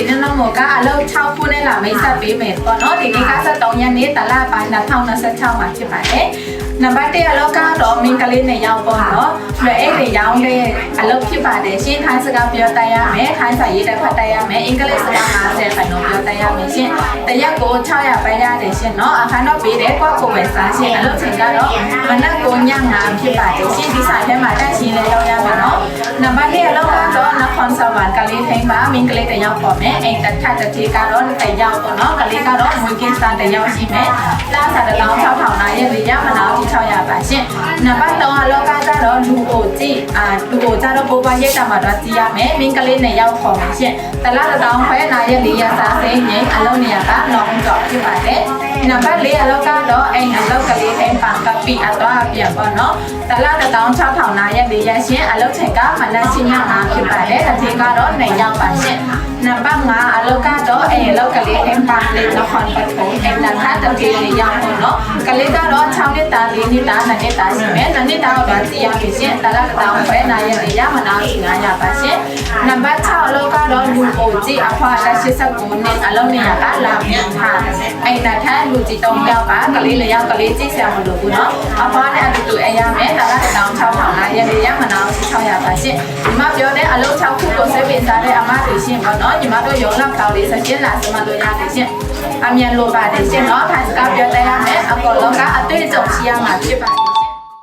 ဒီနေ့တော့ကအလုပ်6ခုနဲ့လာမိတ်ဆက်ပေးမယ်ပေါ့နော်ဒီနေ့က73ရက်နေ့တလပိုင်း2026မှာဖြစ်ပါတယ်နံပါတ်1အလုပ်ကတော့မင်းကလေးနဲ့ရောက်ပေါ့နော်လွယ်အိတ်တွေရောင်းတဲ့အလုပ်ဖြစ်ပါတယ်ရှင်းထိုင်းစကားပြောတတ်ရမယ်ထိုင်းစာရေးတက်ဖတ်တတ်ရမယ်အင်္ဂလိပ်စကား50ခိုင်နှုန်းပြောတတ်ရမယ်ရှင်းတရက်ကို600ပဲရတယ်ရှင်းနော်အခါတော့ပေးတယ်ကွာကိုပဲစားရှင်းအလုပ်ချိန်ကတော့မနက်9ည9ဖြစ်ပါတယ်ရှင်းဒီဆိုင်ထဲမှာတက်ရှင်းလဲရောက်ရမယ်နော်နံပါတ်2အလုပ်ကတော့နခွန်စဝမ်ကလေးထိန်ပါမင်းကလေးတယောက်ပေါ့မယ်အိမ်တက်ထက်တစ်ทีကတော့တယောက်ပေါ့နော်ကလေးကတော့ငွေကင်းစံတယောက်ရှိမယ်လာစားတဲ့1600နာရဲ့ရမနာပြီး600ပါရှင်းနံပါတ်3အလုပ်ကတော့လူကိုကြည့်လူကိုကြတော့ပိုးပါရိတ်တာမှာတော့ကြည့်ရမယ်မင်းကလေးနဲ့ရောက်ခေါ်မယ်ရှင်းတလားတောင်းခွဲနာရဲ့4ရက်စားစိမ့်ငိမ့်အလုံးနေရကလောင်းကြောက်ဖြစ်ပါတယ်နံပါတ်4အလုပ်ကတော့အိမ်အလုပ်ကလေးထိန်ပန်ကပီအတော့ပြန်ပေါ့နော်တလား1600နာရဲ့4ရက်ရှင်းအလုပ်ချိန်ကမနက်7:00ဖြစ်ပါတယ်တစ်ทีကတော့2ရောက်ပါရှင်းနံပါတ်5အလုပ်ကတော့အိမ်အလုပ်ကလေးထိန်ပန်လေးနခွန်ပထုံအိမ်နခတ်တစ်ที4ရောက်ပေါ့နော်ကလေးကတော့6နှစ်သား4နှစ်သား2နှစ်သားရှိမယ်2နှစ်သားတော့ကြည့်ရမယ်ရှင်းတလားတောင်းခွဲနာရဲ့4ရက်မနာ900ပါရှင်းနံပါတ်6အလုပ်ကတော့လူအိုကြည့်အဖွာ89နှစ်အလုပ်နေရကလာပြန်ထားအိမ်နခတ်လူကြည့်3ယောက်ကကလေး4ယောက်ကလေးကြည့်ဆရာမလို့ဘူးနော်အဖွာနဲ့အတူတူအရမယ်တလားတောင်း600နာရဲ့4ရက်မနာ600ပါရှင်းဒီမှာပြောတဲ့အလုပ်6ခုကိုစိတ်ဝင်စားတဲ့အမတွေရှင်းပေါ့နော်ညီမတို့ရုံလောက်ကောက်လေးဆက်ရှင်းလာစမတို့ရတယ်ရှင်းအမြန်လိုပါတယ်ရှင်းနော်ထိုင်စကားပြောတတ်ရမယ်အကောလုံးကအတွေ့အကြုံရှိရမှာဖြစ်ပါတယ်